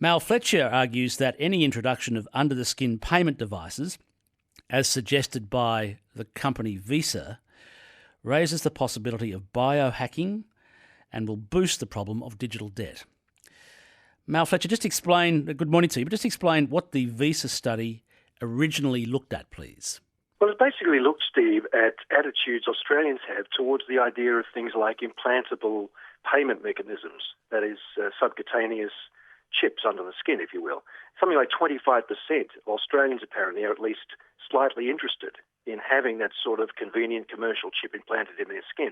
Mal Fletcher argues that any introduction of under-the-skin payment devices, as suggested by the company Visa, raises the possibility of biohacking and will boost the problem of digital debt. Mal Fletcher, just explain, good morning to you, but just explain what the Visa study originally looked at, please. Well, it basically looked, Steve, at attitudes Australians have towards the idea of things like implantable payment mechanisms, that is, subcutaneous chips under the skin, if you will. Something like 25% of Australians apparently are at least slightly interested in having that sort of convenient commercial chip implanted in their skin.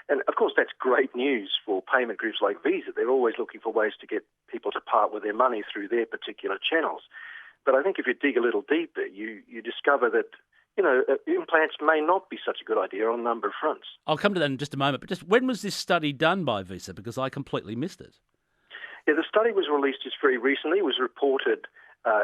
And of course, that's great news for payment groups like Visa. They're always looking for ways to get people to part with their money through their particular channels. But I think if you dig a little deeper, you discover that, implants may not be such a good idea on a number of fronts. I'll come to that in just a moment, but just when was this study done by Visa? Because I completely missed it. Yeah, the study was released just very recently. It was reported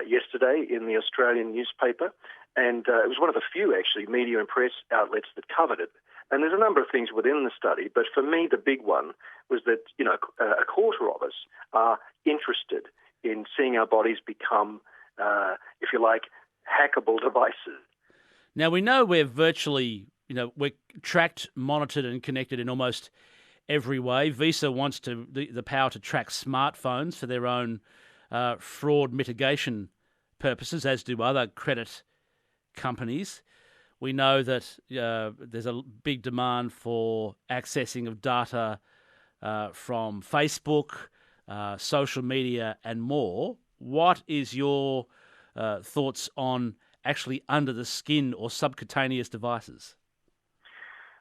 yesterday in the Australian newspaper, and it was one of the few, actually, media and press outlets that covered it. And there's a number of things within the study, but for me, the big one was that, a quarter of us are interested in seeing our bodies become, if you like, hackable devices. Now, we know we're virtually, we're tracked, monitored and connected in almost every way. Visa wants the power to track smartphones for their own fraud mitigation purposes, as do other credit companies. We know that there's a big demand for accessing of data from Facebook, social media and more. What is your thoughts on actually under the skin or subcutaneous devices?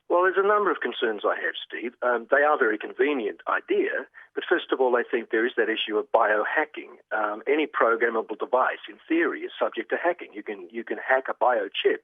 Well, there's a number of concerns I have, Steve. They are a very convenient idea, but first of all, I think there is that issue of biohacking. Any programmable device, in theory, is subject to hacking. You can hack a biochip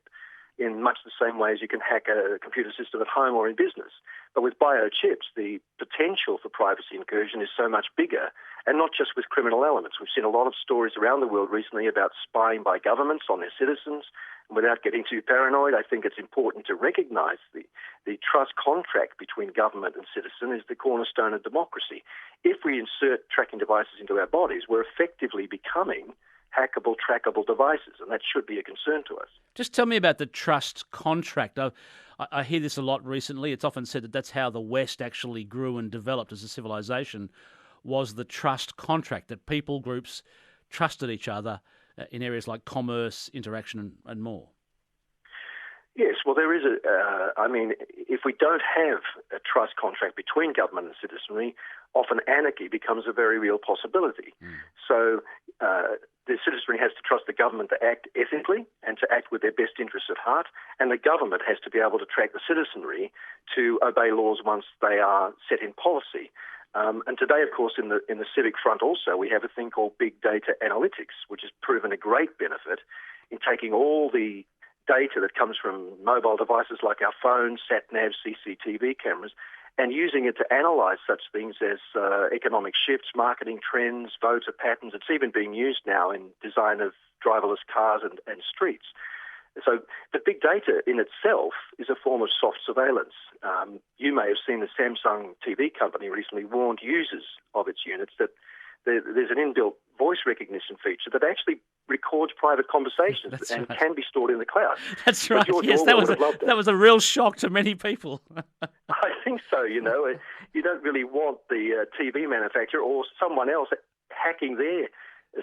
in much the same way as you can hack a computer system at home or in business. But with biochips, the potential for privacy incursion is so much bigger, and not just with criminal elements. We've seen a lot of stories around the world recently about spying by governments on their citizens. And without getting too paranoid, I think it's important to recognize the trust contract between government and citizen is the cornerstone of democracy. If we insert tracking devices into our bodies, we're effectively becoming hackable, trackable devices, and that should be a concern to us. Just tell me about the trust contract. I hear this a lot recently. It's often said that that's how the West actually grew and developed as a civilization, was the trust contract, that people groups trusted each other in areas like commerce, interaction and more. Yes, well, there is if we don't have a trust contract between government and citizenry, often anarchy becomes a very real possibility. So the citizenry has to trust the government to act ethically and to act with their best interests at heart, and the government has to be able to track the citizenry to obey laws once they are set in policy. And today, of course, in the civic front also, we have a thing called big data analytics, which has proven a great benefit in taking all the data that comes from mobile devices like our phones, sat-nav, CCTV cameras, and using it to analyse such things as economic shifts, marketing trends, voter patterns. It's even being used now in design of driverless cars and streets. So the big data in itself is a form of soft surveillance. You may have seen the Samsung TV company recently warned users of its units that there's an inbuilt voice recognition feature that actually records private conversations and can be stored in the cloud. That's right. Yes, that was a real shock to many people. I think so. You don't really want the TV manufacturer or someone else hacking their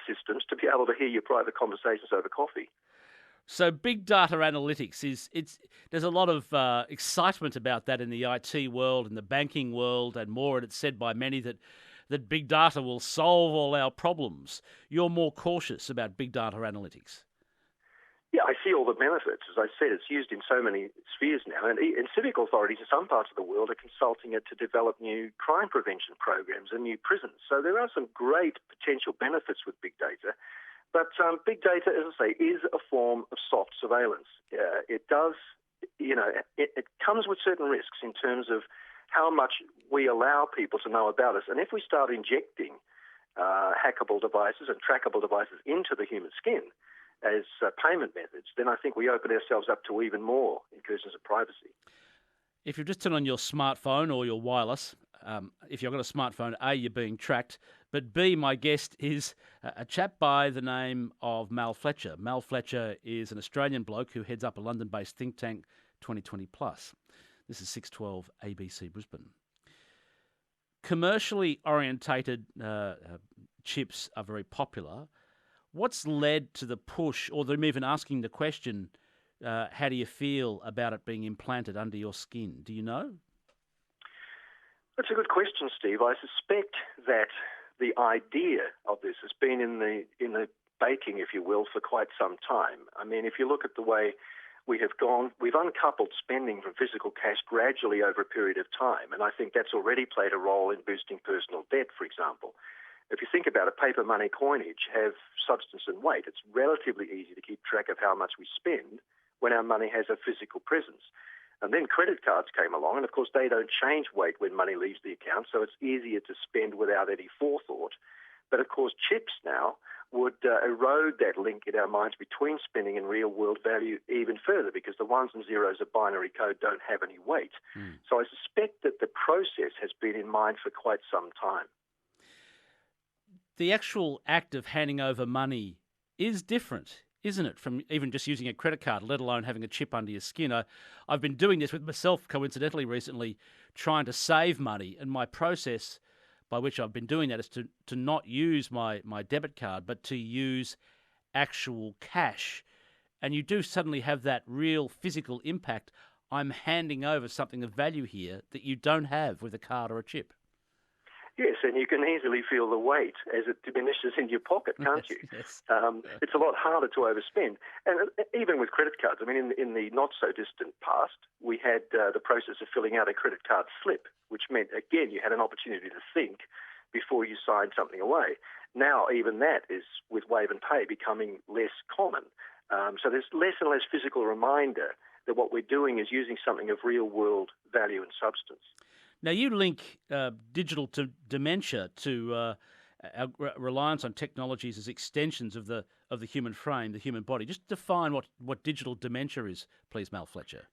systems to be able to hear your private conversations over coffee. So big data analytics there's a lot of excitement about that in the IT world and the banking world and more, and it's said by many that big data will solve all our problems. You're more cautious about big data analytics. Yeah, I see all the benefits. As I said, it's used in so many spheres now, and civic authorities in some parts of the world are consulting it to develop new crime prevention programs and new prisons. So there are some great potential benefits with big data. But big data, as I say, is a form of soft surveillance. It comes with certain risks in terms of how much we allow people to know about us. And if we start injecting hackable devices and trackable devices into the human skin as payment methods, then I think we open ourselves up to even more incursions of privacy. If you've just turned on your smartphone or your wireless, if you've got a smartphone, A, you're being tracked, But B, my guest is a chap by the name of Mal Fletcher. Mal Fletcher is an Australian bloke who heads up a London-based think tank, 2020 Plus. This is 612 ABC Brisbane. Commercially orientated chips are very popular. What's led to the push, or them even asking the question, how do you feel about it being implanted under your skin? Do you know? That's a good question, Steve. I suspect that the idea of this has been in the baking, if you will, for quite some time. I mean, if you look at the way we've uncoupled spending from physical cash gradually over a period of time, and I think that's already played a role in boosting personal debt, for example. If you think about it, paper money coinage have substance and weight. It's relatively easy to keep track of how much we spend when our money has a physical presence. And then credit cards came along, and of course they don't change weight when money leaves the account, so it's easier to spend without any forethought. But of course chips now would erode that link in our minds between spending and real world value even further, because the ones and zeros of binary code don't have any weight. So I suspect that the process has been in mind for quite some time. The actual act of handing over money is different, isn't it, from even just using a credit card, let alone having a chip under your skin? I've been doing this with myself, coincidentally, recently, trying to save money. And my process by which I've been doing that is to not use my debit card, but to use actual cash. And you do suddenly have that real physical impact. I'm handing over something of value here that you don't have with a card or a chip. Yes, and you can easily feel the weight as it diminishes in your pocket, can't you? Yes. It's a lot harder to overspend. And even with credit cards, I mean, in the not-so-distant past, we had the process of filling out a credit card slip, which meant, again, you had an opportunity to think before you signed something away. Now, even that is, with Wave and Pay, becoming less common. So there's less and less physical reminder that what we're doing is using something of real-world value and substance. Now, you link digital to dementia to our reliance on technologies as extensions of the human frame, the human body. Just define what digital dementia is, please, Mal Fletcher.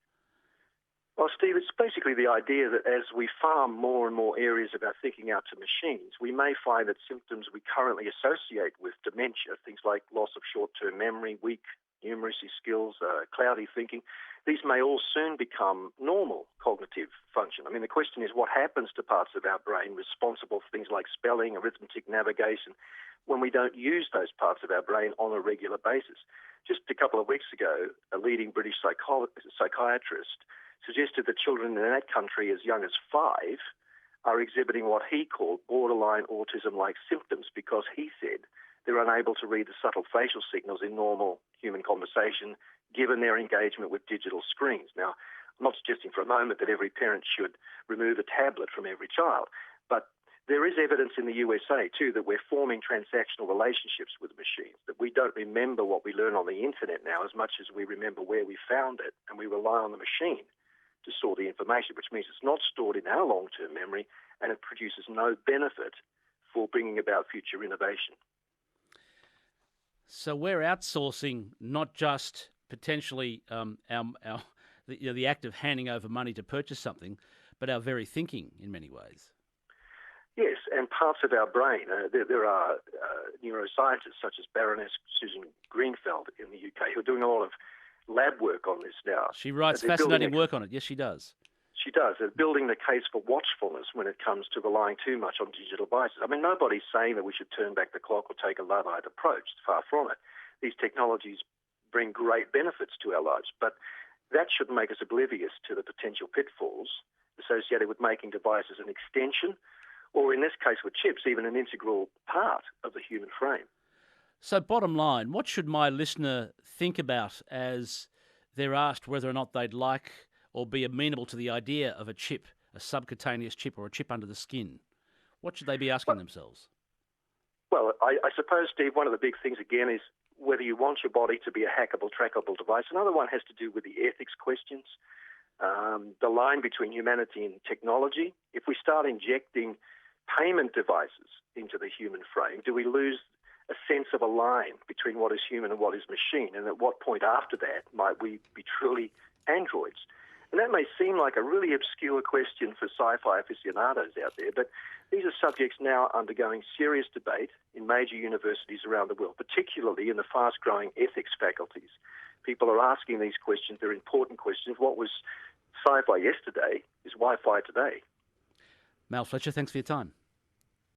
Well, Steve, it's basically the idea that as we farm more and more areas of our thinking out to machines, we may find that symptoms we currently associate with dementia, things like loss of short-term memory, weak numeracy skills, cloudy thinking, these may all soon become normal cognitive function. I mean, the question is what happens to parts of our brain responsible for things like spelling, arithmetic, navigation, when we don't use those parts of our brain on a regular basis. Just a couple of weeks ago, a leading British psychiatrist suggested that children in that country as young as 5 are exhibiting what he called borderline autism-like symptoms because he said they're unable to read the subtle facial signals in normal human conversation given their engagement with digital screens. Now, I'm not suggesting for a moment that every parent should remove a tablet from every child, but there is evidence in the USA, too, that we're forming transactional relationships with machines, that we don't remember what we learn on the internet now as much as we remember where we found it, and we rely on the machine to store the information, which means it's not stored in our long-term memory and it produces no benefit for bringing about future innovation. So we're outsourcing not just potentially the act of handing over money to purchase something, but our very thinking in many ways. Yes, and parts of our brain. There are neuroscientists such as Baroness Susan Greenfeld in the UK who are doing a lot of lab work on this now. She writes fascinating work on it. Yes, she does. She does. They're building the case for watchfulness when it comes to relying too much on digital devices. I mean, nobody's saying that we should turn back the clock or take a Luddite approach. Far from it. These technologies bring great benefits to our lives, but that shouldn't make us oblivious to the potential pitfalls associated with making devices an extension, or in this case with chips, even an integral part of the human frame. So bottom line, what should my listener think about as they're asked whether or not they'd like or be amenable to the idea of a chip, a subcutaneous chip or a chip under the skin? What should they be asking themselves? Well, I suppose, Steve, one of the big things, again, is whether you want your body to be a hackable, trackable device. Another one has to do with the ethics questions, the line between humanity and technology. If we start injecting payment devices into the human frame, do we lose a sense of a line between what is human and what is machine? And at what point after that might we be truly androids? And that may seem like a really obscure question for sci-fi aficionados out there, but these are subjects now undergoing serious debate in major universities around the world, particularly in the fast-growing ethics faculties. People are asking these questions. They're important questions. What was sci-fi yesterday is Wi-Fi today. Mal Fletcher, thanks for your time.